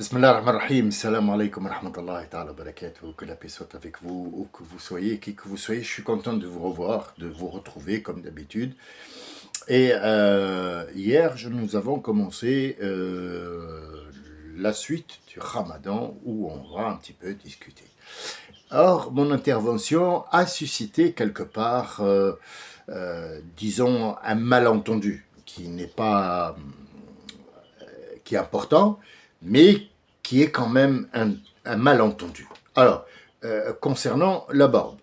Bismillah ar-Rahman ar-Rahim, salam alaikum wa rahmatullahi ta'ala wa barakatuh, que la paix soit avec vous, où que vous soyez, qui que vous soyez, je suis content de vous revoir, de vous retrouver comme d'habitude. Et hier, nous avons commencé la suite du Ramadan où on va un petit peu discuter. Or, mon intervention a suscité quelque part, disons, un malentendu qui n'est pas, qui est important, mais qui est quand même un malentendu. Alors, concernant la barbe,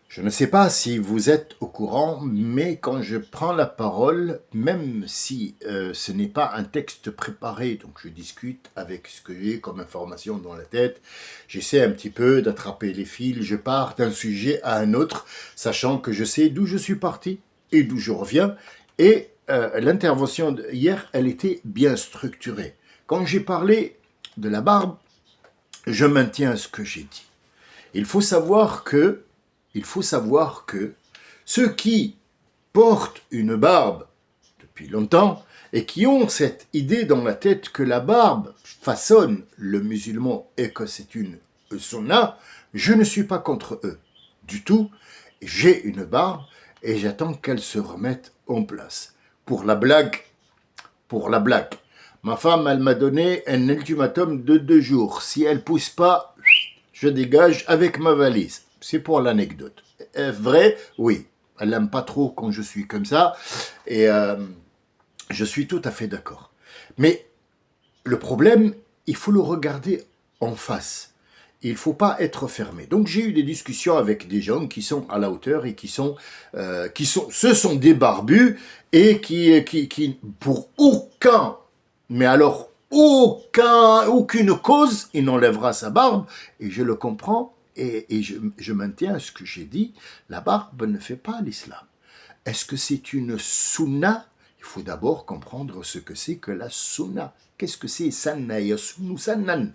je ne sais pas si vous êtes au courant, mais quand je prends la parole, même si ce n'est pas un texte préparé, donc je discute avec ce que j'ai comme information dans la tête, j'essaie un petit peu d'attraper les fils, je pars d'un sujet à un autre, sachant que je sais d'où je suis parti et d'où je reviens, et l'intervention hier, elle était bien structurée. Quand j'ai parlé de la barbe, je maintiens ce que j'ai dit. Il faut savoir que ceux qui portent une barbe depuis longtemps et qui ont cette idée dans la tête que la barbe façonne le musulman et que c'est une sunna, je ne suis pas contre eux du tout. J'ai une barbe et j'attends qu'elle se remette en place. Pour la blague, ma femme, elle m'a donné un ultimatum de 2 jours. Si elle pousse pas, je dégage avec ma valise. C'est pour l'anecdote. Vrai, oui. Elle n'aime pas trop quand je suis comme ça. Et je suis tout à fait d'accord. Mais le problème, il faut le regarder en face. Il ne faut pas être fermé. Donc j'ai eu des discussions avec des gens qui sont à la hauteur et ce sont des barbus et qui pour aucune cause, il n'enlèvera sa barbe, et je le comprends, et je maintiens ce que j'ai dit, la barbe ne fait pas l'islam. Est-ce que c'est une sunna? Il faut d'abord comprendre ce que c'est que la sunna. Qu'est-ce que c'est sanna yasunu sannan?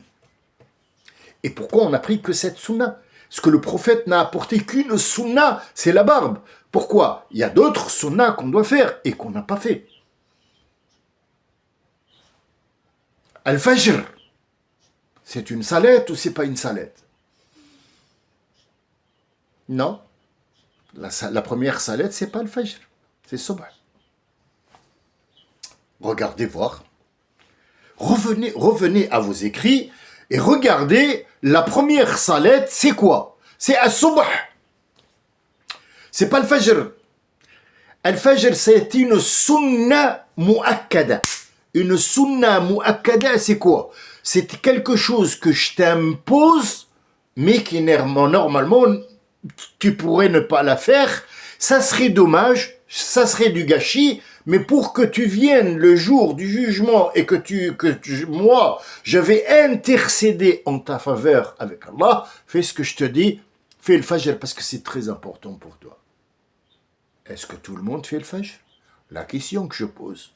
Et pourquoi on n'a pris que cette sunna? Parce que le prophète n'a apporté qu'une sunna, c'est la barbe. Pourquoi? Il y a d'autres sunnas qu'on doit faire et qu'on n'a pas fait. Al-Fajr, c'est une salette ou c'est pas une salette? Non. La première salette, c'est pas Al-Fajr, c'est Subh. Regardez voir. Revenez à vos écrits et regardez, la première salette, c'est quoi? C'est As-Subh. C'est pas Al-Fajr. Al-Fajr, c'est une sunna mu'akkada. Une sunna mu'akkada, c'est quoi? C'est quelque chose que je t'impose, mais qui normalement, tu pourrais ne pas la faire. Ça serait dommage, ça serait du gâchis, mais pour que tu viennes le jour du jugement et moi, je vais intercéder en ta faveur avec Allah, fais ce que je te dis, fais le fajr parce que c'est très important pour toi. Est-ce que tout le monde fait le fajr? La question que je pose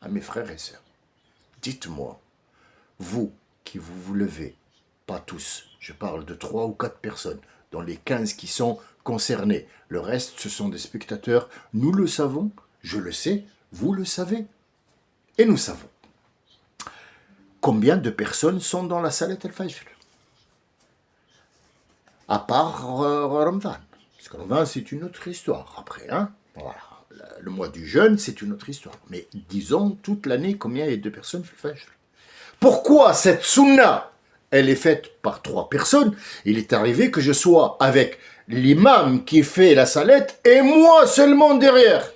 à mes frères et sœurs, dites-moi, vous qui vous levez, pas tous, je parle de 3 ou 4 personnes, dans les 15 qui sont concernés, le reste ce sont des spectateurs, nous le savons, je le sais, vous le savez, et nous savons. Combien de personnes sont dans la salat al-Fajr? À part Ramadan. Parce que Ramadan, c'est une autre histoire après. Hein, voilà. Le mois du jeûne, c'est une autre histoire. Mais disons, toute l'année, combien il y a de personnes font le Fajr? Pourquoi cette sunna, elle est faite par 3 personnes? Il est arrivé que je sois avec l'imam qui fait la salette et moi seulement derrière,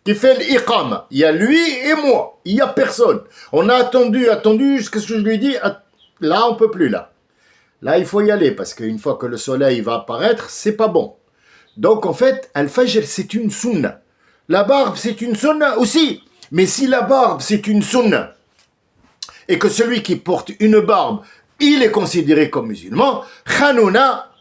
qui fait l'iqam. Il y a lui et moi, il n'y a personne. On a attendu, jusqu'à ce que je lui dis, là on peut plus là. Là il faut y aller parce qu'une fois que le soleil va apparaître, c'est pas bon. Donc en fait, Al-Fajr c'est une sunna. La barbe c'est une sunna aussi. Mais si la barbe c'est une sunna, et que celui qui porte une barbe, il est considéré comme musulman, Hanouna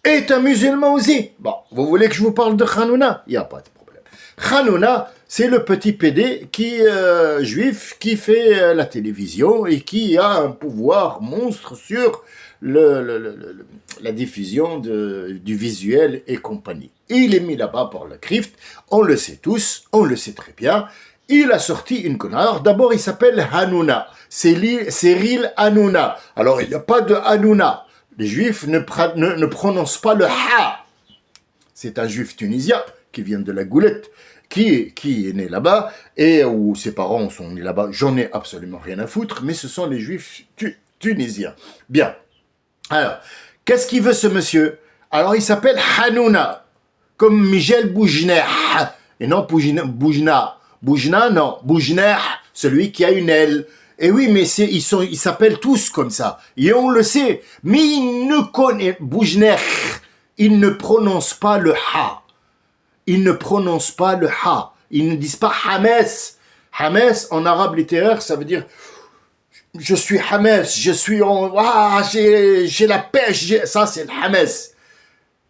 est un musulman aussi. Bon, vous voulez que je vous parle de Hanouna? Il n'y a pas de problème. Hanouna, c'est le petit PD juif qui fait la télévision et qui a un pouvoir monstre sur la diffusion du visuel et compagnie. Et il est mis là-bas par le CRIFT, on le sait tous, on le sait très bien, il a sorti une connerie. Alors d'abord, il s'appelle Hanouna. Cyril Hanouna. Alors, il n'y a pas de Hanouna. Les juifs ne prononcent pas le ha. C'est un juif tunisien qui vient de la Goulette, qui est né là-bas, et où ses parents sont nés là-bas. J'en ai absolument rien à foutre, mais ce sont les juifs tunisiens. Bien. Alors, qu'est-ce qu'il veut ce monsieur? Alors, il s'appelle Hanouna, comme Michel Boujner, et non Boujna. Boujna, non. Boujner, celui qui a une aile. Et oui, mais ils s'appellent tous comme ça. Et on le sait. Mais il ne connaît, Boujner, il ne prononce pas le ha. Ils ne prononcent pas le ha. Ils ne disent pas Hames. Hames, en arabe littéraire, ça veut dire je suis Hames, je suis en... Ah, j'ai la pêche. Ça, c'est le Hames.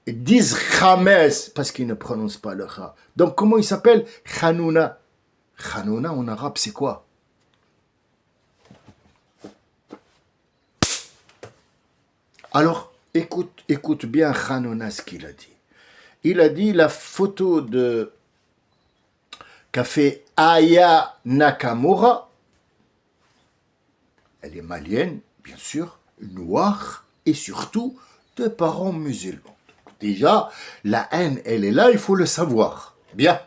Ils disent Hames parce qu'ils ne prononcent pas le ha. Donc, comment il s'appelle? Hanouna. Hanouna, en arabe, c'est quoi? Alors, écoute bien Hanouna ce qu'il a dit. Il a dit la photo qu'a fait Aya Nakamura, elle est malienne, bien sûr, noire, et surtout de parents musulmans. Déjà, la haine, elle est là, il faut le savoir. Bien.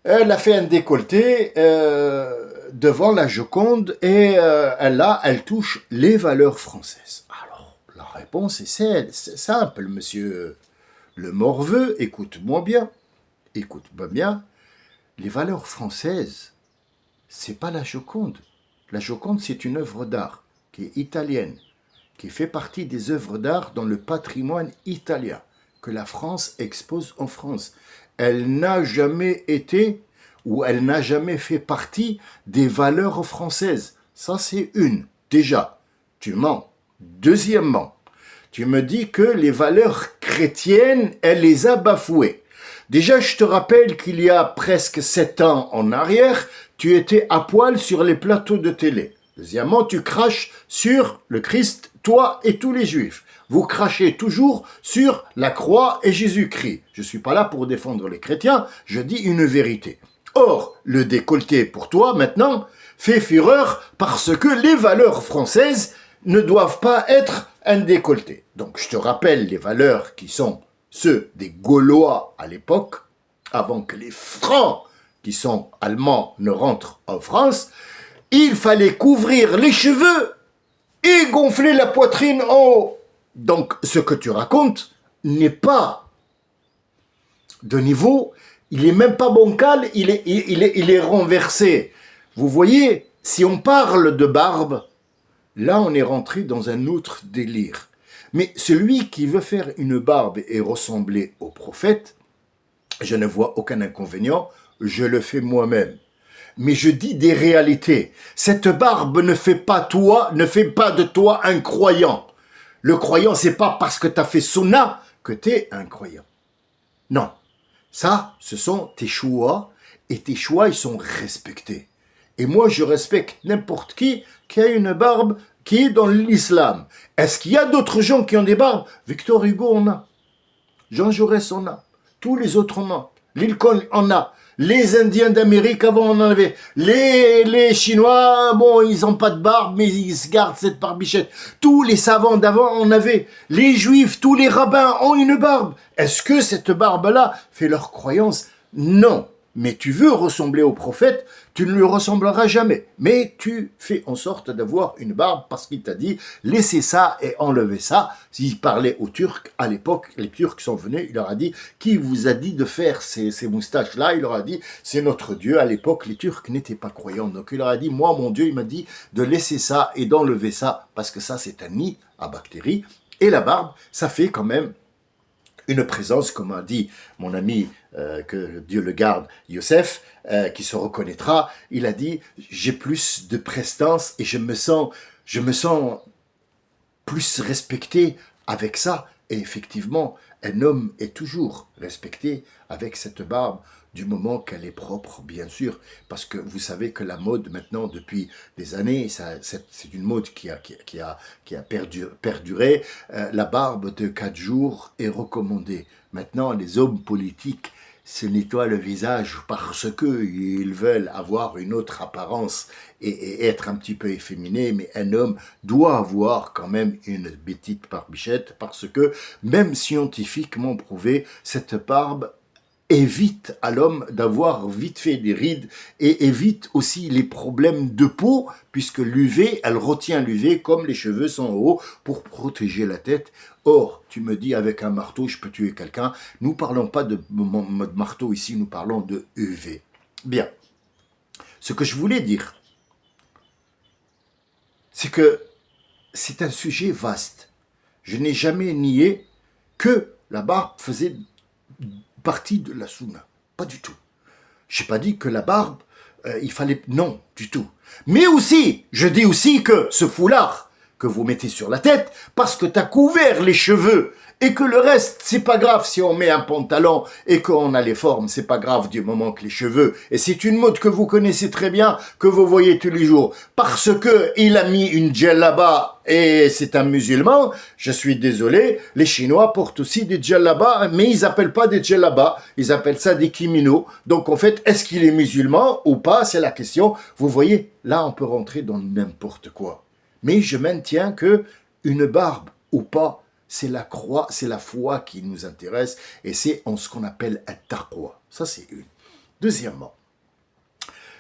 Elle a fait un décolleté devant la Joconde et elle touche les valeurs françaises. Alors, la réponse est simple, monsieur le morveux, écoute-moi bien. Écoute-moi bien. Les valeurs françaises, c'est pas la Joconde. La Joconde, c'est une œuvre d'art qui est italienne, qui fait partie des œuvres d'art dans le patrimoine italien, que la France expose en France. Elle n'a jamais été, ou elle n'a jamais fait partie des valeurs françaises. Ça, c'est une. Déjà, tu mens. Deuxièmement, tu me dis que les valeurs chrétiennes, elle les a bafouées. Déjà, je te rappelle qu'il y a presque 7 ans en arrière, tu étais à poil sur les plateaux de télé. Deuxièmement, tu craches sur le Christ, toi et tous les Juifs. Vous crachez toujours sur la croix et Jésus-Christ. Je ne suis pas là pour défendre les chrétiens, je dis une vérité. Or, le décolleté pour toi, maintenant, fait fureur parce que les valeurs françaises ne doivent pas être un décolleté. Donc, je te rappelle les valeurs qui sont ceux des Gaulois à l'époque, avant que les Francs, qui sont allemands, ne rentrent en France. Il fallait couvrir les cheveux et gonfler la poitrine en haut. Donc, ce que tu racontes n'est pas de niveau, il n'est même pas bancal, il est renversé. Vous voyez, si on parle de barbe, là on est rentré dans un autre délire. Mais celui qui veut faire une barbe et ressembler au prophète, je ne vois aucun inconvénient, je le fais moi-même. Mais je dis des réalités. Cette barbe ne fait pas de toi un croyant. Le croyant, c'est pas parce que tu as fait sunna que tu es un croyant. Non. Ça, ce sont tes choix, et tes choix, ils sont respectés. Et moi, je respecte n'importe qui a une barbe qui est dans l'islam. Est-ce qu'il y a d'autres gens qui ont des barbes? Victor Hugo en a. Jean Jaurès en a. Tous les autres en ont. Lincoln en a. Les Indiens d'Amérique avant on en avait. Les Chinois, bon, ils n'ont pas de barbe, mais ils se gardent cette barbichette. Tous les savants d'avant en avaient. Les Juifs, tous les rabbins ont une barbe. Est-ce que cette barbe-là fait leur croyance? Non. Mais tu veux ressembler au prophète, tu ne lui ressembleras jamais. Mais tu fais en sorte d'avoir une barbe parce qu'il t'a dit laissez ça et enlevez ça. S'il parlait aux Turcs à l'époque, les Turcs sont venus, il leur a dit qui vous a dit de faire ces moustaches-là? Il leur a dit c'est notre Dieu. À l'époque, les Turcs n'étaient pas croyants. Donc il leur a dit moi, mon Dieu, il m'a dit de laisser ça et d'enlever ça parce que ça, c'est un nid à bactéries. Et la barbe, ça fait quand même une présence, comme a dit mon ami, que Dieu le garde, Youssef, qui se reconnaîtra, il a dit, j'ai plus de prestance et je me sens plus respecté avec ça. Et effectivement, un homme est toujours respecté avec cette barbe du moment qu'elle est propre, bien sûr, parce que vous savez que la mode maintenant, depuis des années, c'est une mode qui a perduré. La barbe de 4 jours est recommandée. Maintenant, les hommes politiques, se nettoient le visage parce qu'ils veulent avoir une autre apparence et être un petit peu efféminé, mais un homme doit avoir quand même une petite barbichette parce que, même scientifiquement prouvé, cette barbe évite à l'homme d'avoir vite fait des rides et évite aussi les problèmes de peau puisque l'UV, elle retient l'UV comme les cheveux sont hauts pour protéger la tête. Or, tu me dis avec un marteau, je peux tuer quelqu'un. Nous parlons pas de marteau ici, nous parlons de UV. Bien. Ce que je voulais dire, c'est que c'est un sujet vaste. Je n'ai jamais nié que la barbe faisait partie de la sunna. Pas du tout. Je n'ai pas dit que la barbe, il fallait... Non, du tout. Mais aussi, je dis aussi que ce foulard que vous mettez sur la tête, parce que tu as couvert les cheveux, et que le reste, c'est pas grave si on met un pantalon et qu'on a les formes, c'est pas grave du moment que les cheveux, et c'est une mode que vous connaissez très bien, que vous voyez tous les jours, parce que il a mis une djellaba et c'est un musulman, je suis désolé, les Chinois portent aussi des djellabas, mais ils appellent pas des djellabas, ils appellent ça des kimonos. Donc en fait, est-ce qu'il est musulman ou pas, c'est la question. Vous voyez, là on peut rentrer dans n'importe quoi. Mais je maintiens que une barbe ou pas, c'est la croix, c'est la foi qui nous intéresse et c'est en ce qu'on appelle un taqwa. Ça, c'est une. Deuxièmement,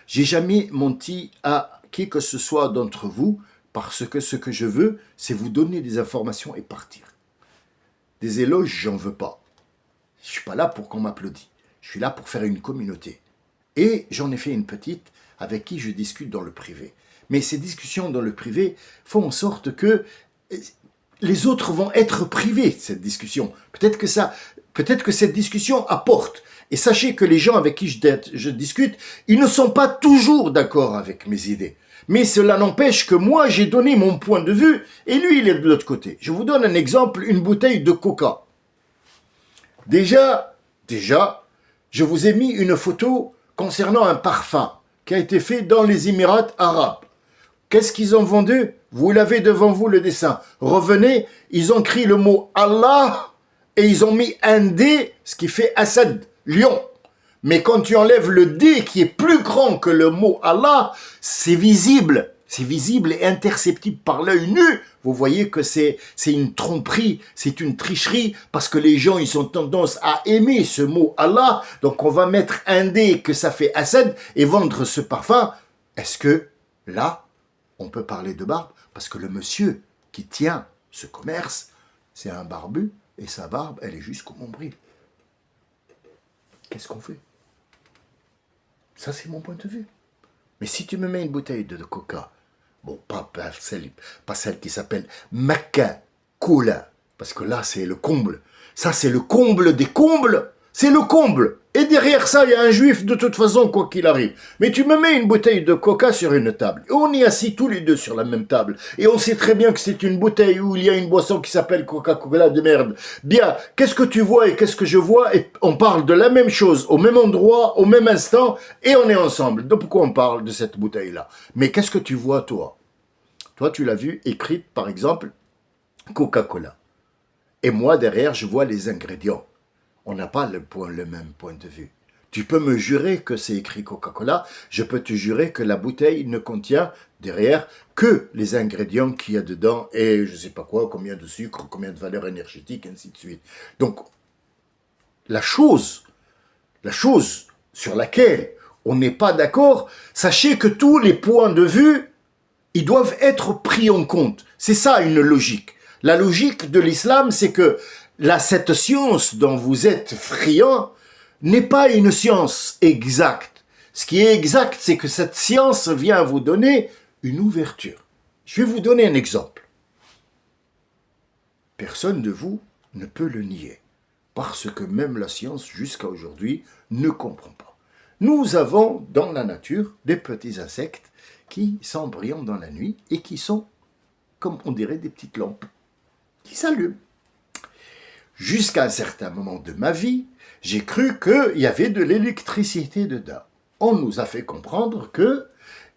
j'ai jamais menti à qui que ce soit d'entre vous parce que ce que je veux, c'est vous donner des informations et partir. Des éloges, j'en veux pas. Je suis pas là pour qu'on m'applaudisse. Je suis là pour faire une communauté. Et j'en ai fait une petite avec qui je discute dans le privé. Mais ces discussions dans le privé font en sorte que les autres vont être privés de cette discussion. Peut-être que cette discussion apporte. Et sachez que les gens avec qui je discute, ils ne sont pas toujours d'accord avec mes idées. Mais cela n'empêche que moi, j'ai donné mon point de vue et lui, il est de l'autre côté. Je vous donne un exemple, une bouteille de coca. Déjà, je vous ai mis une photo concernant un parfum qui a été fait dans les Émirats arabes. Qu'est-ce qu'ils ont vendu? Vous l'avez devant vous le dessin. Revenez, ils ont écrit le mot Allah et ils ont mis un D, ce qui fait Assad, lion. Mais quand tu enlèves le D qui est plus grand que le mot Allah, c'est visible. C'est visible et imperceptible par l'œil nu. Vous voyez que c'est une tromperie, c'est une tricherie, parce que les gens, ils ont tendance à aimer ce mot Allah. Donc on va mettre un D que ça fait Assad et vendre ce parfum. Est-ce que là, on peut parler de barbe? Parce que le monsieur qui tient ce commerce, c'est un barbu et sa barbe, elle est jusqu'au nombril. Qu'est-ce qu'on fait? Ça, c'est mon point de vue. Mais si tu me mets une bouteille de coca, bon, pas celle qui s'appelle Maca Cola, parce que là, c'est le comble. Ça, c'est le comble des combles. C'est le comble. Et derrière ça, il y a un juif de toute façon, quoi qu'il arrive. Mais tu me mets une bouteille de coca sur une table. Et on est assis tous les deux sur la même table. Et on sait très bien que c'est une bouteille où il y a une boisson qui s'appelle Coca-Cola de merde. Bien, qu'est-ce que tu vois et qu'est-ce que je vois? Et on parle de la même chose, au même endroit, au même instant, et on est ensemble. Donc pourquoi on parle de cette bouteille-là? Mais qu'est-ce que tu vois, toi? Toi, tu l'as vu écrite, par exemple, Coca-Cola. Et moi, derrière, je vois les ingrédients. On n'a pas le même point de vue. Tu peux me jurer que c'est écrit Coca-Cola, je peux te jurer que la bouteille ne contient derrière que les ingrédients qu'il y a dedans et je ne sais pas quoi, combien de sucre, combien de valeur énergétique, ainsi de suite. Donc, la chose sur laquelle on n'est pas d'accord, sachez que tous les points de vue, ils doivent être pris en compte. C'est ça une logique. La logique de l'islam, c'est que cette science dont vous êtes friand n'est pas une science exacte. Ce qui est exact, c'est que cette science vient vous donner une ouverture. Je vais vous donner un exemple. Personne de vous ne peut le nier, parce que même la science, jusqu'à aujourd'hui, ne comprend pas. Nous avons dans la nature des petits insectes qui sont brillants dans la nuit et qui sont, comme on dirait, des petites lampes qui s'allument. Jusqu'à un certain moment de ma vie, j'ai cru qu'il y avait de l'électricité dedans. On nous a fait comprendre que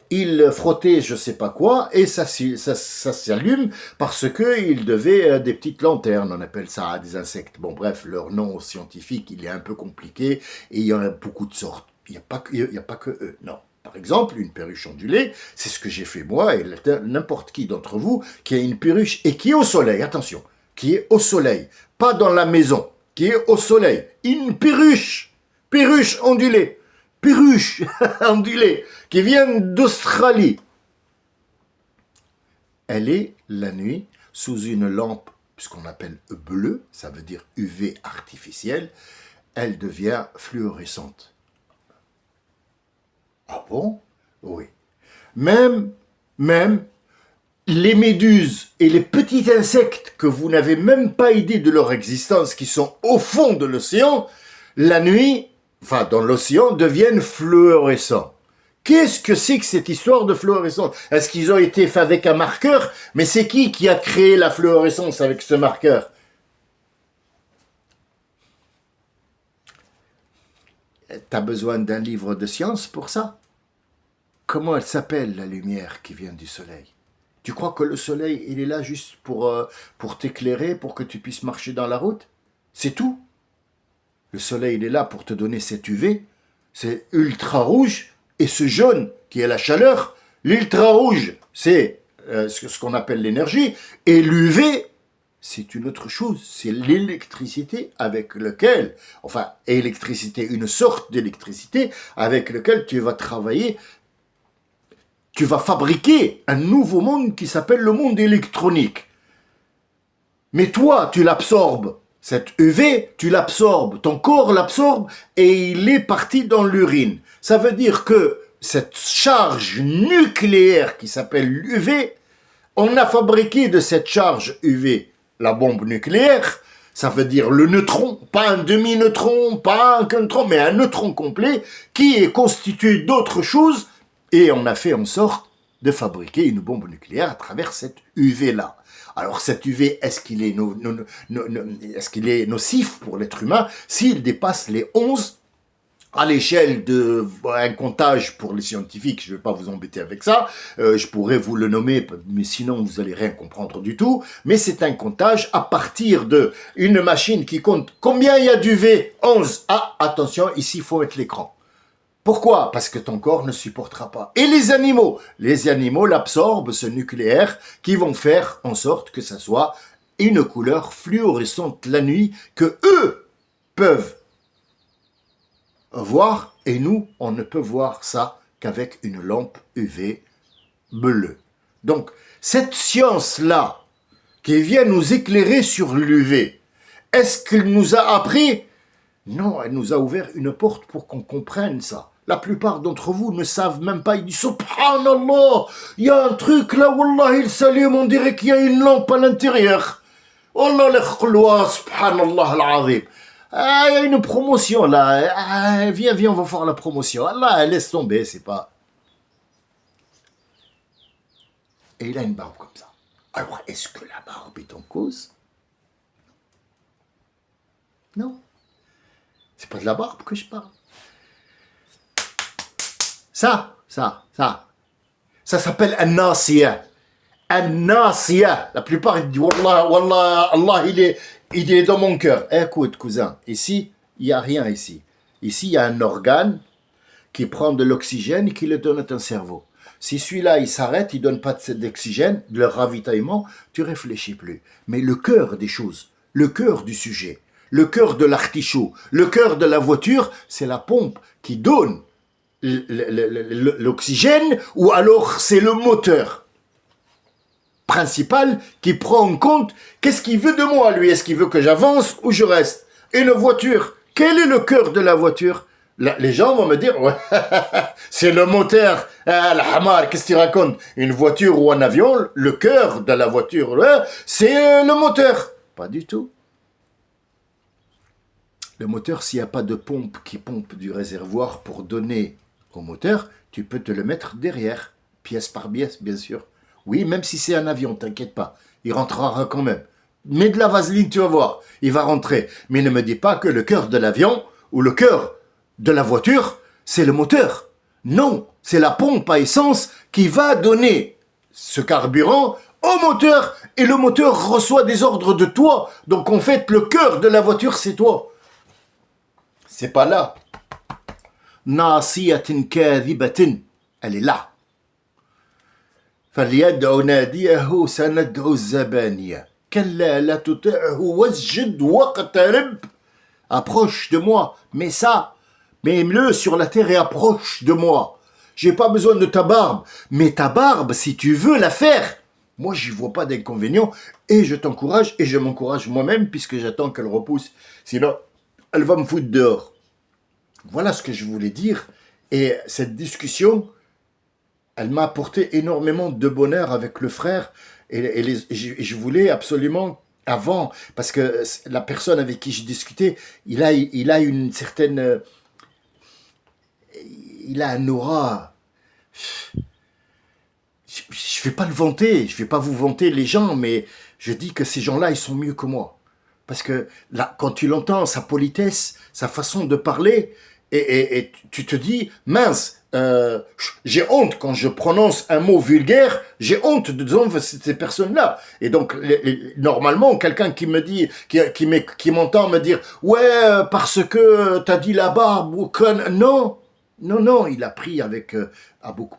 il frottait je sais pas quoi et ça s'allume parce que il devait des petites lanternes, on appelle ça des insectes. Bon bref, leur nom scientifique il est un peu compliqué et il y en a beaucoup de sortes. Il y a pas que eux, non. Par exemple, une perruche ondulée, c'est ce que j'ai fait moi et n'importe qui d'entre vous qui a une perruche et qui est au soleil, attention, qui est au soleil, pas dans la maison, qui est au soleil. Une perruche ondulée. Perruche ondulée qui vient d'Australie. Elle est la nuit sous une lampe, ce qu'on appelle bleue, ça veut dire UV artificielle, elle devient fluorescente. Ah bon? Oui. Même les méduses et les petits insectes que vous n'avez même pas idée de leur existence, qui sont au fond de l'océan, la nuit, enfin dans l'océan, deviennent fluorescents. Qu'est-ce que c'est que cette histoire de fluorescence? Est-ce qu'ils ont été faits avec un marqueur? Mais c'est qui a créé la fluorescence avec ce marqueur? T'as besoin d'un livre de science pour ça? Comment elle s'appelle la lumière qui vient du soleil? Tu crois que le soleil, il est là juste pour t'éclairer, pour que tu puisses marcher dans la route? C'est tout. Le soleil, il est là pour te donner cet UV, c'est ultra rouge, et ce jaune qui est la chaleur. L'ultra rouge, c'est ce qu'on appelle l'énergie, et l'UV, c'est une autre chose, c'est l'électricité avec laquelle, enfin, électricité, une sorte d'électricité avec laquelle tu vas travailler, tu vas fabriquer un nouveau monde qui s'appelle le monde électronique. Mais toi, tu l'absorbes. Cette UV, tu l'absorbes, ton corps l'absorbe et il est parti dans l'urine. Ça veut dire que cette charge nucléaire qui s'appelle l'UV, on a fabriqué de cette charge UV la bombe nucléaire, ça veut dire le neutron, pas un demi-neutron, pas un neutron, mais un neutron complet qui est constitué d'autres choses et on a fait en sorte de fabriquer une bombe nucléaire à travers cette UV-là. Alors cet UV, est-ce qu'il est nocif pour l'être humain s'il dépasse les 11 à l'échelle d'un comptage pour les scientifiques? Je ne vais pas vous embêter avec ça, je pourrais vous le nommer, mais sinon vous n'allez rien comprendre du tout, mais c'est un comptage à partir d'une machine qui compte combien il y a d'UV. 11. Ah, attention, ici il faut mettre l'écran. Pourquoi? Parce que ton corps ne supportera pas. Et les animaux l'absorbent, ce nucléaire, qui vont faire en sorte que ça soit une couleur fluorescente la nuit, que eux peuvent voir, et nous, on ne peut voir ça qu'avec une lampe UV bleue. Donc, cette science-là, qui vient nous éclairer sur l'UV, est-ce qu'elle nous a appris? Non, elle nous a ouvert une porte pour qu'on comprenne ça. La plupart d'entre vous ne savent même pas. Ils disent Subhanallah, il y a un truc là, Wallah, il s'allume, on dirait qu'il y a une lampe à l'intérieur. Wallah, le khloua, Subhanallah al-azim. Ah, il y a une promotion là. Ah, viens, on va faire la promotion. Allah, laisse tomber, c'est pas. Et il a une barbe comme ça. Alors, est-ce que la barbe est en cause? Non. C'est pas de la barbe que je parle. Ça s'appelle un-nasiya. Un-nasiya. La plupart, ils disent, Wallah, Allah, il est dans mon cœur. Écoute, cousin, ici, il n'y a rien ici. Ici, il y a un organe qui prend de l'oxygène et qui le donne à ton cerveau. Si celui-là, il s'arrête, il ne donne pas d'oxygène, de ravitaillement, tu réfléchis plus. Mais le cœur des choses, le cœur du sujet, le cœur de l'artichaut, le cœur de la voiture, c'est la pompe qui donne l'oxygène, ou alors c'est le moteur principal qui prend en compte qu'est-ce qu'il veut de moi, lui. Est-ce qu'il veut que j'avance ou je reste? Et une voiture, quel est le cœur de la voiture? Les gens vont me dire, ouais, c'est le moteur. Ah, la hamar, qu'est-ce que tu racontes? Une voiture ou un avion, le cœur de la voiture, ouais, c'est le moteur. Pas du tout. Le moteur, s'il n'y a pas de pompe qui pompe du réservoir pour donner au moteur, tu peux te le mettre derrière, pièce par pièce, bien sûr. Oui, même si c'est un avion, t'inquiète pas, il rentrera quand même. Mets de la vaseline, tu vas voir, il va rentrer. Mais ne me dis pas que le cœur de l'avion ou le cœur de la voiture, c'est le moteur. Non, c'est la pompe à essence qui va donner ce carburant au moteur et le moteur reçoit des ordres de toi. Donc en fait, le cœur de la voiture, c'est toi. C'est pas là. Nasiyatin kadhibatin. Elle est là. فليدع ناديه سندع الزبانية كلا لا تطعه واسجد واقترب. Approche de moi, mets ça, mets-le sur la terre et approche de moi. J'ai pas besoin de ta barbe, mais ta barbe, si tu veux la faire, moi j'y vois pas d'inconvénient et je t'encourage et je m'encourage moi-même puisque j'attends qu'elle repousse. Sinon, elle va me foutre dehors. Voilà ce que je voulais dire et cette discussion, elle m'a apporté énormément de bonheur avec le frère et je voulais absolument avant, parce que la personne avec qui je discutais, il a une certaine... Il a un aura. Je ne vais pas le vanter, je ne vais pas vous vanter les gens, mais je dis que ces gens-là, ils sont mieux que moi. Parce que là, quand tu l'entends, sa politesse, sa façon de parler, et tu te dis, mince, j'ai honte quand je prononce un mot vulgaire, j'ai honte de ces personnes-là. Et donc, normalement, quelqu'un qui me dit, qui m'entend me dire, ouais, parce que t'as dit la barbe, ou que... Non, il a pris avec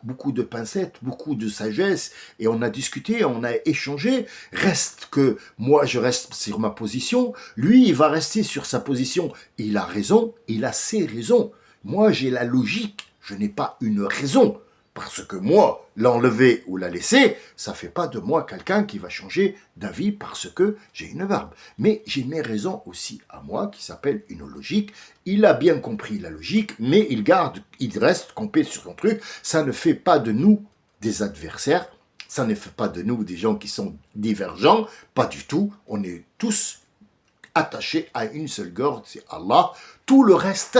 beaucoup de pincettes, beaucoup de sagesse, et on a discuté, on a échangé. Reste que moi, je reste sur ma position, lui, il va rester sur sa position. Il a raison, il a ses raisons. Moi, j'ai la logique, je n'ai pas une raison. Parce que moi, l'enlever ou la laisser, ça ne fait pas de moi quelqu'un qui va changer d'avis parce que j'ai une barbe. Mais j'ai mes raisons aussi à moi qui s'appellent une logique. Il a bien compris la logique, mais il reste campé sur son truc. Ça ne fait pas de nous des adversaires, ça ne fait pas de nous des gens qui sont divergents, pas du tout. On est tous attachés à une seule corde, c'est Allah. Tout le reste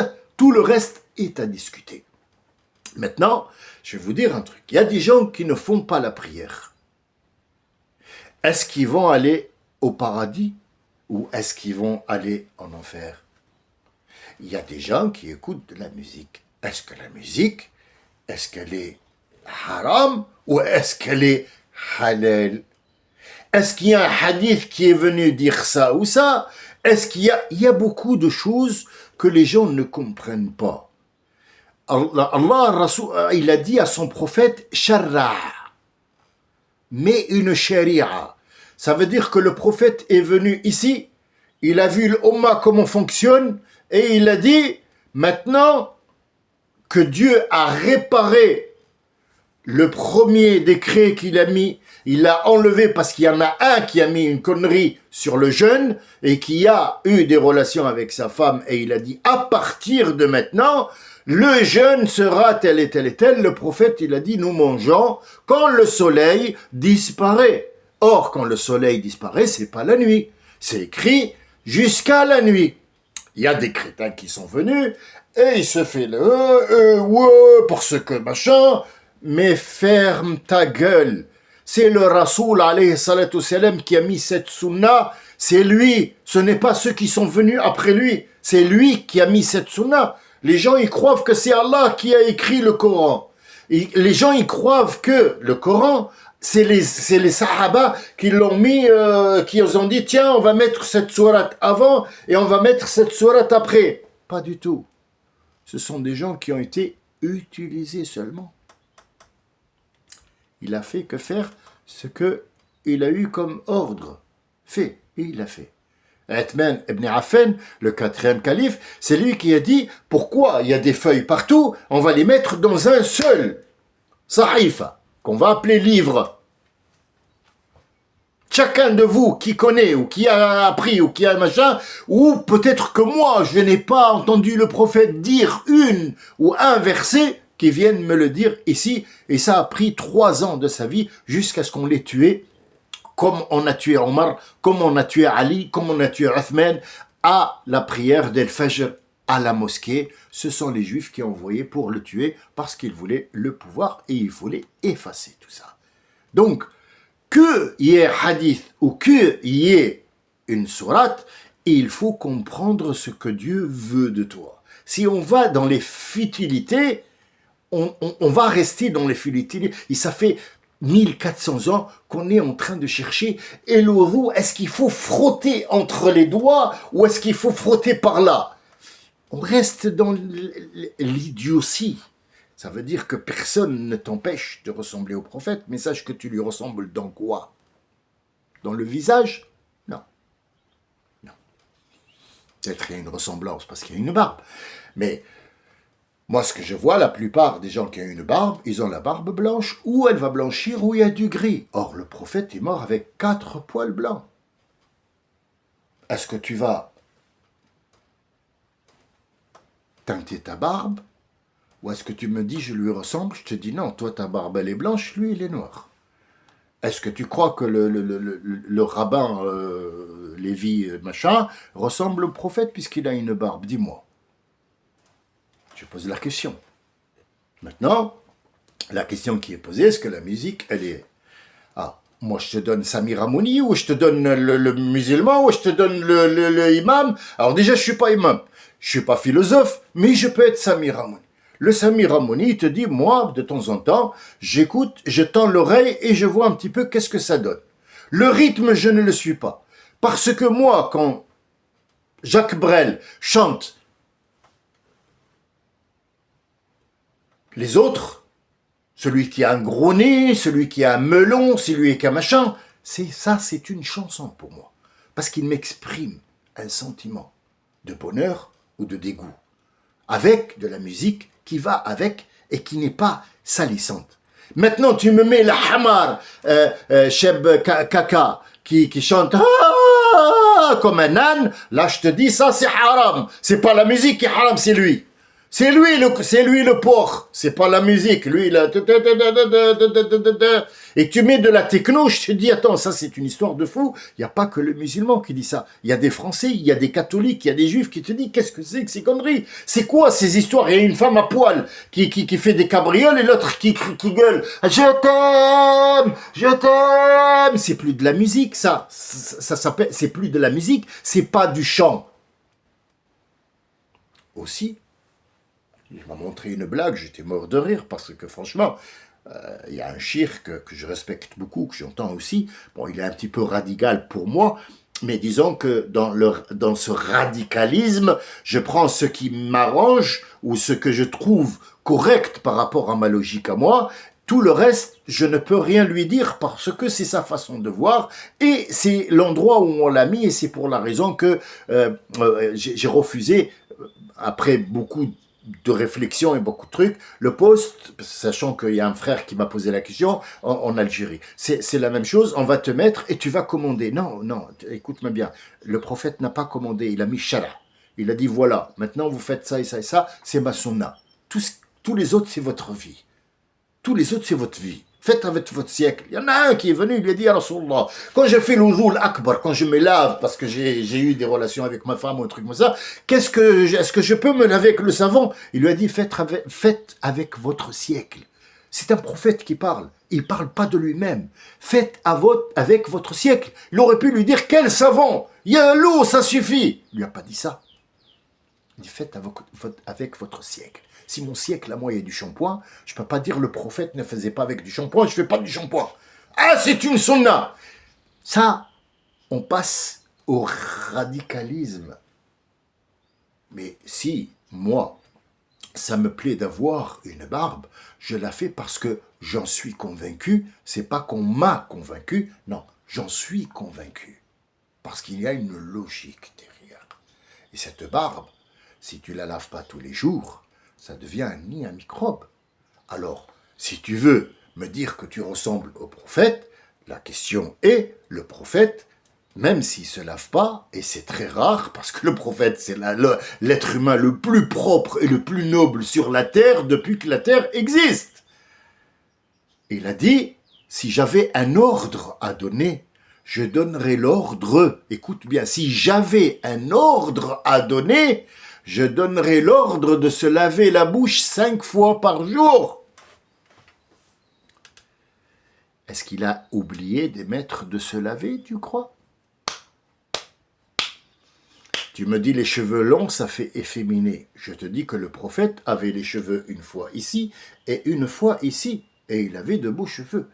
est à discuter. Maintenant, je vais vous dire un truc. Il y a des gens qui ne font pas la prière. Est-ce qu'ils vont aller au paradis ou est-ce qu'ils vont aller en enfer? Il y a des gens qui écoutent de la musique. Est-ce que la musique, est-ce qu'elle est haram ou est-ce qu'elle est halal? Est-ce qu'il y a un hadith qui est venu dire ça ou ça? Est-ce qu'il y a beaucoup de choses que les gens ne comprennent pas? Allah, il a dit à son prophète, Sharra, mais une sharia. Ça veut dire que le prophète est venu ici, il a vu l'Ummah comment fonctionne, et il a dit, maintenant que Dieu a réparé le premier décret qu'il a mis, il l'a enlevé parce qu'il y en a un qui a mis une connerie sur le jeûne et qui a eu des relations avec sa femme, et il a dit, à partir de maintenant, le jeûne sera tel et tel et tel. Le prophète, il a dit, nous mangeons quand le soleil disparaît. Or, quand le soleil disparaît, c'est pas la nuit. C'est écrit jusqu'à la nuit. Il y a des crétins qui sont venus et il se fait ouais, pour ce que machin, mais ferme ta gueule. C'est le Rasoul alayhi salatu salam qui a mis cette sunna. C'est lui, ce n'est pas ceux qui sont venus après lui. C'est lui qui a mis cette sunna. Les gens, ils croient que c'est Allah qui a écrit le Coran. Les gens, ils croient que le Coran, c'est les Sahaba qui l'ont mis, qui ont dit, tiens, on va mettre cette sourate avant et on va mettre cette sourate après. Pas du tout. Ce sont des gens qui ont été utilisés seulement. Il a fait que faire ce qu'il a eu comme ordre. Fait, et il a fait. Uthman ibn Affan, le 4e calife, c'est lui qui a dit pourquoi il y a des feuilles partout, on va les mettre dans un seul sahifa, qu'on va appeler livre. Chacun de vous qui connaît ou qui a appris ou qui a machin, ou peut-être que moi je n'ai pas entendu le prophète dire une ou un verset, qui viennent me le dire ici, et ça a pris 3 ans de sa vie jusqu'à ce qu'on l'ait tué, comme on a tué Omar, comme on a tué Ali, comme on a tué Uthman, à la prière d'El-Fajr à la mosquée. Ce sont les Juifs qui ont envoyé pour le tuer parce qu'ils voulaient le pouvoir et ils voulaient effacer tout ça. Donc, qu'il y ait hadith ou qu'il y ait une sourate, il faut comprendre ce que Dieu veut de toi. Si on va dans les futilités, on va rester dans les Philippines. Et ça fait 1400 ans qu'on est en train de chercher. Et le wudu, est-ce qu'il faut frotter entre les doigts ou est-ce qu'il faut frotter par là? On reste dans l'idiotie. Ça veut dire que personne ne t'empêche de ressembler au prophète, mais sache que tu lui ressembles dans quoi? Dans le visage? Non. Non. Peut-être qu'il y a une ressemblance parce qu'il y a une barbe. Mais moi, ce que je vois, la plupart des gens qui ont une barbe, ils ont la barbe blanche, ou elle va blanchir, ou il y a du gris. Or, le prophète est mort avec 4 poils blancs. Est-ce que tu vas teinter ta barbe? Ou est-ce que tu me dis, je lui ressemble? Je te dis, non, toi, ta barbe, elle est blanche, lui, il est noir. Est-ce que tu crois que le rabbin Lévi, machin, ressemble au prophète puisqu'il a une barbe? Dis-moi. Je pose la question. Maintenant, la question qui est posée, est-ce que la musique, elle est... Ah, moi je te donne Samir Amouni, ou je te donne le musulman, ou je te donne le imam. Alors déjà, je suis pas imam, je suis pas philosophe, mais je peux être Samir Amouni. Le Samir Amouni, il te dit, moi, de temps en temps, j'écoute, je tends l'oreille et je vois un petit peu qu'est-ce que ça donne. Le rythme, je ne le suis pas. Parce que moi, quand Jacques Brel chante les autres, celui qui a un gros nez, celui qui a un melon, celui qui a un machin, c'est une chanson pour moi. Parce qu'il m'exprime un sentiment de bonheur ou de dégoût. Avec de la musique qui va avec et qui n'est pas salissante. Maintenant, tu me mets la hamar, Cheb Kaka, qui chante comme un âne, là je te dis, ça c'est haram. C'est pas la musique qui est haram, c'est lui. C'est lui le porc, c'est pas la musique. Lui, là, et tu mets de la techno, je te dis, attends, ça c'est une histoire de fou. Il n'y a pas que le musulman qui dit ça. Il y a des Français, il y a des catholiques, il y a des juifs qui te disent, qu'est-ce que c'est que ces conneries? C'est quoi ces histoires? Il y a une femme à poil qui fait des cabrioles et l'autre qui gueule, je t'aime. C'est plus de la musique, ça s'appelle, c'est plus de la musique, c'est pas du chant. Aussi, il m'a montré une blague, j'étais mort de rire parce que franchement, il y a un shir que je respecte beaucoup, que j'entends aussi. Bon, il est un petit peu radical pour moi, mais disons que dans ce radicalisme, je prends ce qui m'arrange ou ce que je trouve correct par rapport à ma logique à moi. Tout le reste, je ne peux rien lui dire parce que c'est sa façon de voir et c'est l'endroit où on l'a mis et c'est pour la raison que j'ai refusé, après beaucoup de réflexion et beaucoup de trucs, le poste, sachant qu'il y a un frère qui m'a posé la question, en Algérie. C'est la même chose, on va te mettre et tu vas commander. Non, non, écoute-moi bien, le prophète n'a pas commandé, il a mis shara. Il a dit, voilà, maintenant vous faites ça et ça et ça, c'est ma sunna. Tous les autres, c'est votre vie. Tous les autres, c'est votre vie. Faites avec votre siècle. Il y en a un qui est venu, il lui a dit à Rasulallah, quand j'ai fait l'Uzoul Akbar, quand je me lave, parce que j'ai eu des relations avec ma femme ou un truc comme ça, est-ce que je peux me laver avec le savon? Il lui a dit, faites avec votre siècle. C'est un prophète qui parle. Il ne parle pas de lui-même. Faites avec votre siècle. Il aurait pu lui dire, quel savon? Il y a l'eau, ça suffit. Il lui a pas dit ça. Il dit, faites avec votre siècle. Si mon siècle, à moi, il y a du shampoing, je ne peux pas dire le prophète ne faisait pas avec du shampoing, je ne fais pas du shampoing. Ah, c'est une sunna. Ça, on passe au radicalisme. Mais si, moi, ça me plaît d'avoir une barbe, je la fais parce que j'en suis convaincu. C'est pas qu'on m'a convaincu, non, j'en suis convaincu. Parce qu'il y a une logique derrière. Et cette barbe, si tu la laves pas tous les jours, ça devient un nid à microbes. Alors, si tu veux me dire que tu ressembles au prophète, la question est, le prophète, même s'il ne se lave pas, et c'est très rare, parce que le prophète, c'est l'être humain le plus propre et le plus noble sur la terre depuis que la terre existe. Il a dit, si j'avais un ordre à donner, je donnerais l'ordre, écoute bien, si j'avais un ordre à donner, je donnerai l'ordre de se laver la bouche 5 fois par jour. Est-ce qu'il a oublié d'émettre de se laver, tu crois? Tu me dis les cheveux longs, ça fait efféminé. Je te dis que le prophète avait les cheveux une fois ici et une fois ici. Et il avait de beaux cheveux.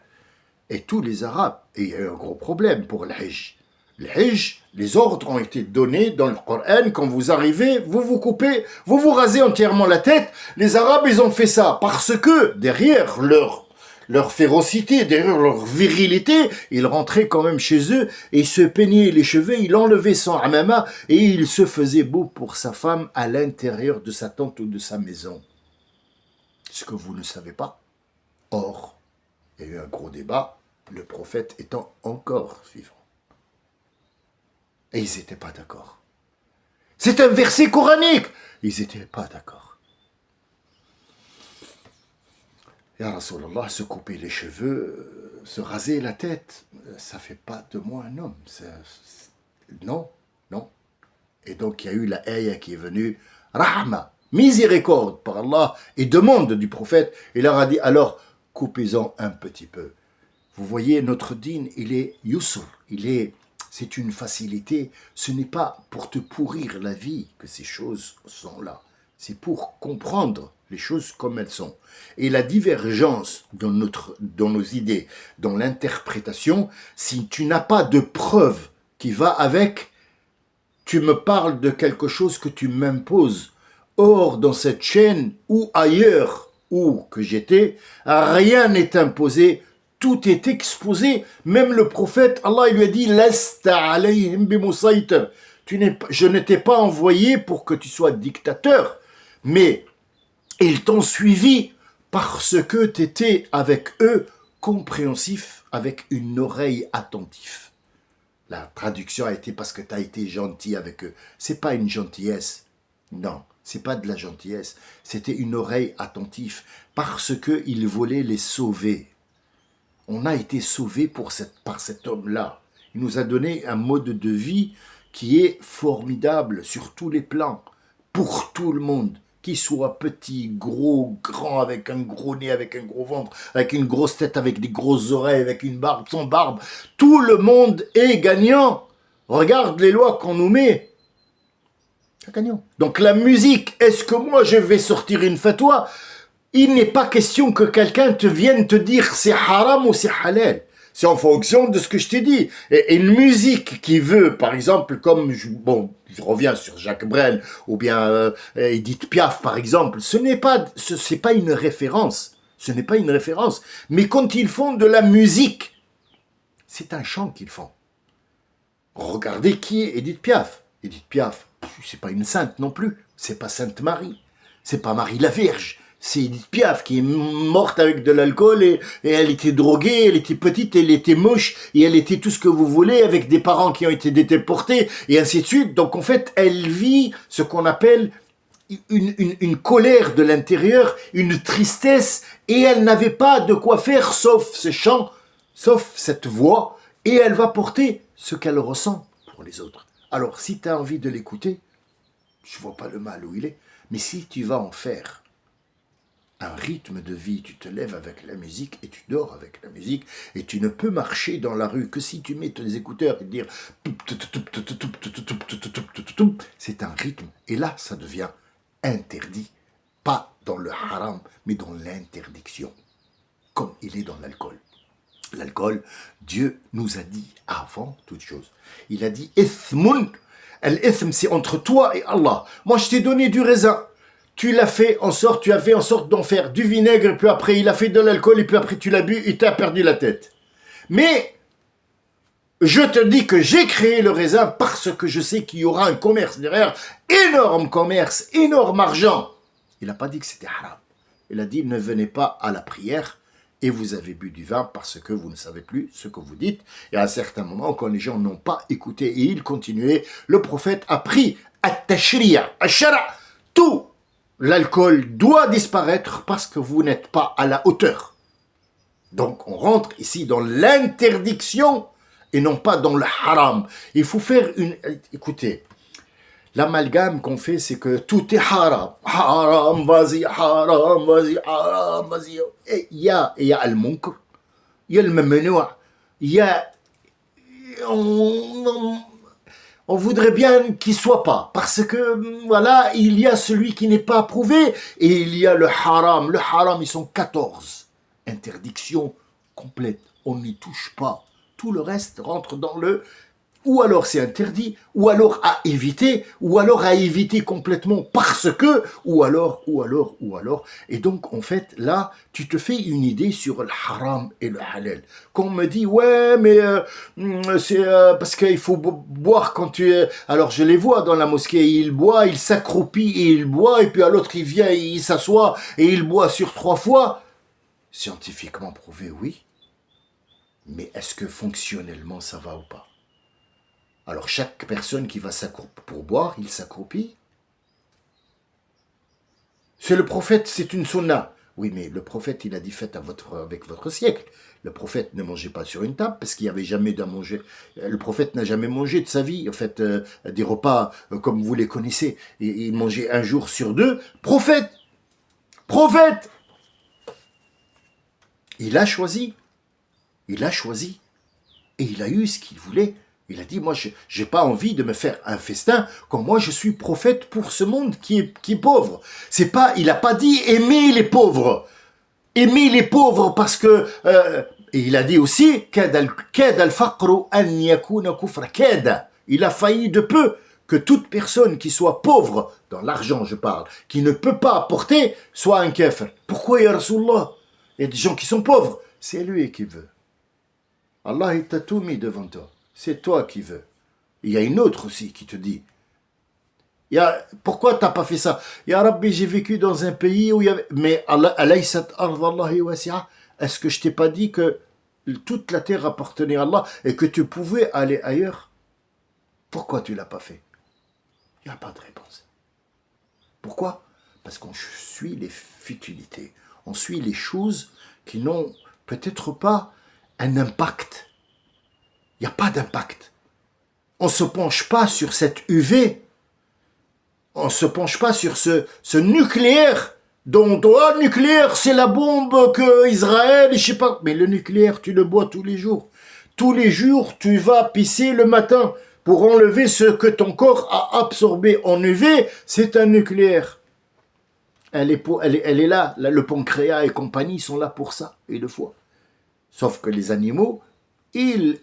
Et tous les Arabes, et il y a eu un gros problème pour le Hajj. Le Hajj, les ordres ont été donnés dans le Coran. Quand vous arrivez, vous vous coupez, vous vous rasez entièrement la tête. Les Arabes, ils ont fait ça parce que derrière leur férocité, derrière leur virilité, ils rentraient quand même chez eux et ils se peignaient les cheveux, ils enlevaient son amama et il se faisait beau pour sa femme à l'intérieur de sa tente ou de sa maison. Ce que vous ne savez pas. Or, il y a eu un gros débat, le prophète étant encore vivant. Et ils n'étaient pas d'accord. C'est un verset coranique. Ils n'étaient pas d'accord. Ya Rasulallah, se couper les cheveux, se raser la tête, ça ne fait pas de moi un homme. Non, non. Et donc il y a eu la ayah qui est venue, Rahma, miséricorde par Allah, et demande du prophète. Il leur a dit, alors, coupez-en un petit peu. Vous voyez, notre dîn, il est yusr, c'est une facilité. Ce n'est pas pour te pourrir la vie que ces choses sont là. C'est pour comprendre les choses comme elles sont. Et la divergence dans nos idées, dans l'interprétation, si tu n'as pas de preuve qui va avec, tu me parles de quelque chose que tu m'imposes. Or, dans cette chaîne ou ailleurs où que j'étais, rien n'est imposé, tout est exposé. Même le prophète, Allah il lui a dit, Lasta alayhim bimusaytir. Je ne t'ai pas envoyé pour que tu sois dictateur, mais ils t'ont suivi parce que tu étais avec eux compréhensif, avec une oreille attentive. La traduction a été parce que tu as été gentil avec eux. C'est pas une gentillesse. Non, c'est pas de la gentillesse. C'était une oreille attentive parce qu'ils voulaient les sauver. On a été sauvés par cet homme-là. Il nous a donné un mode de vie qui est formidable sur tous les plans, pour tout le monde. Qu'il soit petit, gros, grand, avec un gros nez, avec un gros ventre, avec une grosse tête, avec des grosses oreilles, avec une barbe, sans barbe. Tout le monde est gagnant. Regarde les lois qu'on nous met. C'est gagnant. Donc la musique, est-ce que moi je vais sortir une fatwa? Il n'est pas question que quelqu'un vienne te dire c'est haram ou c'est halal. C'est en fonction de ce que je t'ai dit. Et une musique qui veut, par exemple, comme, je reviens sur Jacques Brel, ou bien Edith Piaf, par exemple, c'est pas une référence. Ce n'est pas une référence. Mais quand ils font de la musique, c'est un chant qu'ils font. Regardez qui est Edith Piaf. Edith Piaf, c'est pas une sainte non plus. C'est pas Sainte Marie. C'est pas Marie la Vierge. C'est Edith Piaf qui est morte avec de l'alcool et elle était droguée, elle était petite, elle était moche et elle était tout ce que vous voulez avec des parents qui ont été déportés et ainsi de suite. Donc en fait, elle vit ce qu'on appelle une colère de l'intérieur, une tristesse et elle n'avait pas de quoi faire sauf ce chant, sauf cette voix et elle va porter ce qu'elle ressent pour les autres. Alors si tu as envie de l'écouter, je vois pas le mal où il est, mais si tu vas en faire un rythme de vie, tu te lèves avec la musique et tu dors avec la musique et tu ne peux marcher dans la rue que si tu mets tes écouteurs et dire c'est un rythme et là ça devient interdit, pas dans le haram mais dans l'interdiction comme il est dans l'alcool. L'alcool, Dieu nous a dit avant toute chose, il a dit ithmun, al-ithm c'est entre toi et Allah. Moi je t'ai donné du raisin. Tu as fait en sorte d'en faire du vinaigre, et puis après il a fait de l'alcool, et puis après tu l'as bu et tu as perdu la tête. Mais je te dis que j'ai créé le raisin parce que je sais qu'il y aura un commerce derrière, énorme commerce, énorme argent. Il n'a pas dit que c'était haram. Il a dit ne venez pas à la prière et vous avez bu du vin parce que vous ne savez plus ce que vous dites. Et à un certain moment, quand les gens n'ont pas écouté et ils continuaient, le prophète a pris at-tashri'a, ash-shara', tout. L'alcool doit disparaître parce que vous n'êtes pas à la hauteur. Donc on rentre ici dans l'interdiction et non pas dans le haram. Il faut faire une... Écoutez, l'amalgame qu'on fait, c'est que tout est haram. Haram, vas-y, haram, vas-y, haram, vas-y. Et il y a al-munkar, il y a le mamnoua, il y a... on voudrait bien qu'il soit pas, parce que, voilà, il y a celui qui n'est pas approuvé, et il y a le haram. Le haram, ils sont 14. Interdiction complète, on n'y touche pas. Tout le reste rentre dans le ou alors c'est interdit, ou alors à éviter complètement parce que, ou alors. Et donc, en fait, là, tu te fais une idée sur le haram et le halal. Quand on me dit, ouais, mais c'est parce qu'il faut boire quand tu es... Alors, je les vois dans la mosquée, il boit, il s'accroupit et il boit, et puis à l'autre, il vient, il s'assoit et il boit sur 3 fois. Scientifiquement prouvé, oui. Mais est-ce que fonctionnellement, ça va ou pas? Alors chaque personne qui va s'accroupir pour boire, il s'accroupit. C'est le prophète, c'est une sunna. Oui, mais le prophète, il a dit faites avec votre siècle. Le prophète ne mangeait pas sur une table parce qu'il n'y avait jamais à manger. Le prophète n'a jamais mangé de sa vie, en fait, des repas comme vous les connaissez. Il mangeait un jour sur 2. Prophète, prophète. Il a choisi, et il a eu ce qu'il voulait. Il a dit, moi, je n'ai pas envie de me faire un festin quand moi, je suis prophète pour ce monde qui est pauvre. C'est pas, il n'a pas dit aimer les pauvres. Aimer les pauvres parce que... et il a dit aussi, il a failli de peu que toute personne qui soit pauvre, dans l'argent je parle, qui ne peut pas apporter, soit un kafir. Pourquoi, ya Rasulallah? Il y a des gens qui sont pauvres. C'est lui qui veut. Allah, il t'a tout mis devant toi. C'est toi qui veux. Il y a une autre aussi qui te dit, pourquoi t'as pas fait ça? Ya Rabbi, j'ai vécu dans un pays où il y avait... Mais est-ce que je t'ai pas dit que toute la terre appartenait à Allah et que tu pouvais aller ailleurs? Pourquoi tu l'as pas fait? Il n'y a pas de réponse. Pourquoi? Parce qu'on suit les futilités. On suit les choses qui n'ont peut-être pas un impact. Il n'y a pas d'impact. On ne se penche pas sur cette UV. On ne se penche pas sur ce nucléaire dont le nucléaire, c'est la bombe que Israël, je sais pas. Mais le nucléaire, tu le bois tous les jours. Tous les jours, tu vas pisser le matin pour enlever ce que ton corps a absorbé en UV. C'est un nucléaire. Elle est là. Le pancréas et compagnie sont là pour ça. Et le foie. Sauf que les animaux, ils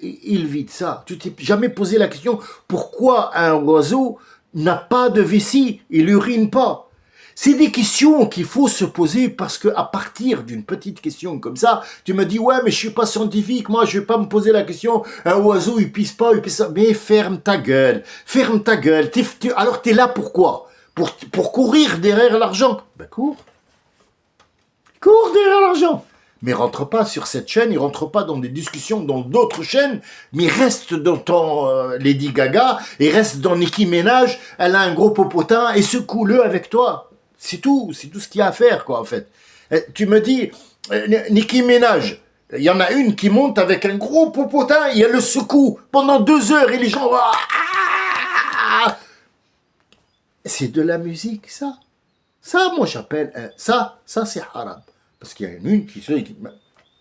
vident ça. Tu t'es jamais posé la question pourquoi un oiseau n'a pas de vessie, il urine pas. C'est des questions qu'il faut se poser parce que à partir d'une petite question comme ça, tu me dis ouais mais je suis pas scientifique, moi je vais pas me poser la question un oiseau il pisse pas, mais ferme ta gueule. Alors t'es là pourquoi? Pour courir derrière l'argent. Ben cours derrière l'argent. Mais rentre pas sur cette chaîne, il rentre pas dans des discussions dans d'autres chaînes, mais reste dans ton Lady Gaga et reste dans Nicki Minaj, elle a un gros popotin et secoue-le avec toi. C'est tout ce qu'il y a à faire quoi en fait. Tu me dis, Nicki Minaj, il y en a une qui monte avec un gros popotin et elle le secoue pendant 2 heures et les gens... C'est de la musique ça. Ça moi j'appelle, ça c'est haram. Parce qu'il y a une qui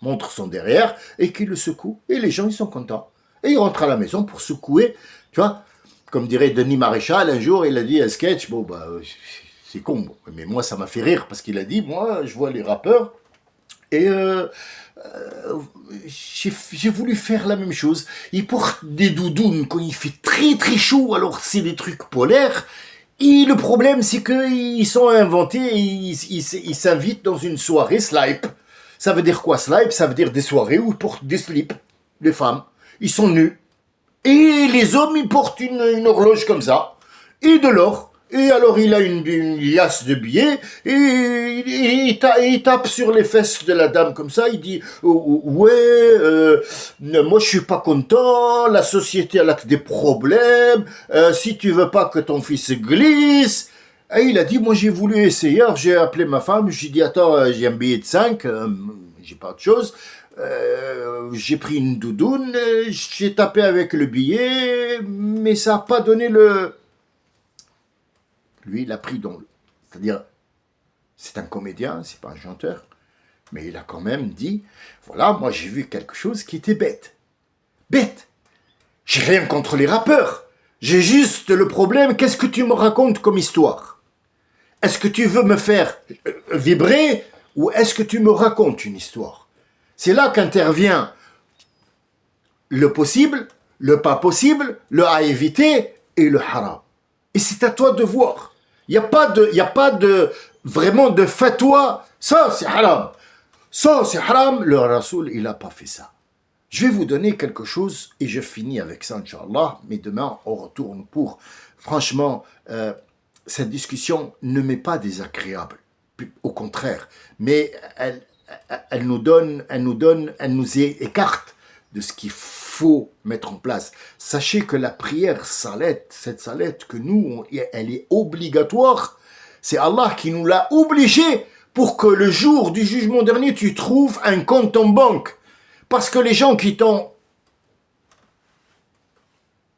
montre son derrière et qui le secoue. Et les gens, ils sont contents. Et ils rentrent à la maison pour secouer. Tu vois, comme dirait Denis Maréchal, un jour, il a dit un sketch. Bon, bah, c'est con. Mais moi, ça m'a fait rire parce qu'il a dit, moi, je vois les rappeurs et j'ai voulu faire la même chose. Ils portent des doudounes quand il fait très très chaud. Alors, c'est des trucs polaires. Et le problème, c'est qu'ils sont inventés, ils s'invitent dans une soirée slip. Ça veut dire quoi, slip? Ça veut dire des soirées où ils portent des slips, les femmes. Ils sont nus. Et les hommes, ils portent une horloge comme ça. Et de l'or. Et alors, il a une liasse de billets. Et il tape sur les fesses de la dame comme ça. Il dit, ouais, moi, je suis pas content. La société, elle a des problèmes. Si tu veux pas que ton fils glisse... Et il a dit, moi j'ai voulu essayer, alors j'ai appelé ma femme, j'ai dit, attends, j'ai un billet de 5, j'ai pas autre chose, j'ai pris une doudoune, j'ai tapé avec le billet, mais ça n'a pas donné le... Lui, il a pris dans le... C'est-à-dire, c'est un comédien, c'est pas un chanteur, mais il a quand même dit, voilà, moi j'ai vu quelque chose qui était bête. Bête. J'ai rien contre les rappeurs. J'ai juste le problème, qu'est-ce que tu me racontes comme histoire? Est-ce que tu veux me faire vibrer ou est-ce que tu me racontes une histoire? C'est là qu'intervient le possible, le pas possible, le à éviter et le haram. Et c'est à toi de voir. Il n'y a pas de vraiment de fatwa. Ça, c'est haram. Ça, c'est haram. Le Rasoul, il n'a pas fait ça. Je vais vous donner quelque chose et je finis avec ça, Inch'Allah. Mais demain, on retourne pour... Franchement, cette discussion ne m'est pas désagréable. Au contraire. Mais elle nous écarte de ce qu'il faut mettre en place. Sachez que la prière salette, cette salette que nous, elle est obligatoire. C'est Allah qui nous l'a obligé pour que le jour du jugement dernier, tu trouves un compte en banque. Parce que les gens qui t'ont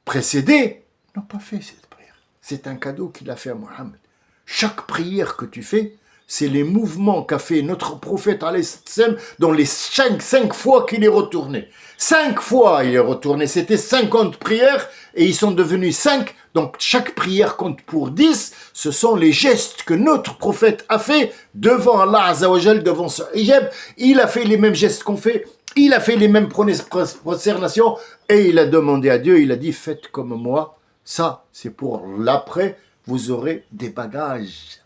précédé n'ont pas fait cette prière. C'est un cadeau qu'il a fait à Mohammed. Chaque prière que tu fais, c'est les mouvements qu'a fait notre prophète dans les cinq fois qu'il est retourné. 5 fois il est retourné. C'était 50 prières et ils sont devenus 5. Donc chaque prière compte pour 10. Ce sont les gestes que notre prophète a fait devant Allah Azzawajal, devant ce hijab. Il a fait les mêmes gestes qu'on fait. Il a fait les mêmes prosternations et il a demandé à Dieu, il a dit, faites comme moi. Ça, c'est pour l'après, vous aurez des bagages.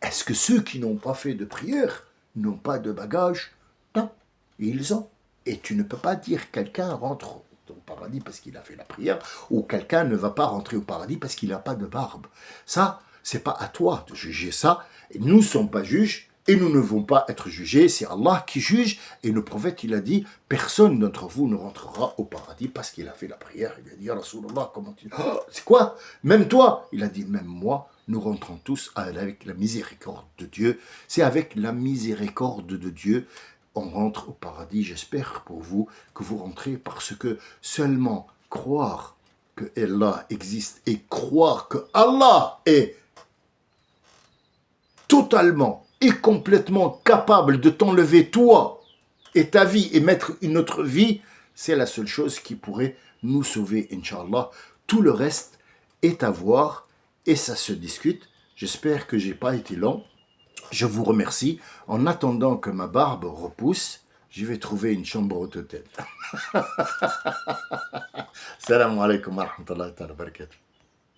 Est-ce que ceux qui n'ont pas fait de prière n'ont pas de bagages? Non, ils ont. Et tu ne peux pas dire quelqu'un rentre au paradis parce qu'il a fait la prière ou quelqu'un ne va pas rentrer au paradis parce qu'il n'a pas de barbe. Ça, c'est pas à toi de juger ça. Nous ne sommes pas juges et nous ne devons pas être jugés. C'est Allah qui juge. Et le prophète, il a dit, personne d'entre vous ne rentrera au paradis parce qu'il a fait la prière. Il a dit, Rasulallah, comment tu... Oh, c'est quoi? Même toi? Il a dit, même moi. Nous rentrons tous avec la miséricorde de Dieu. C'est avec la miséricorde de Dieu on rentre au paradis. J'espère pour vous que vous rentrez parce que seulement croire que Allah existe et croire que Allah est totalement et complètement capable de t'enlever toi et ta vie et mettre une autre vie, c'est la seule chose qui pourrait nous sauver, Inch'Allah. Tout le reste est à voir et ça se discute. J'espère que j'ai pas été long. Je vous remercie. En attendant que ma barbe repousse, je vais trouver une chambre d'hôtel. Salam alaikum wa rahmatullahi wa barakatuh.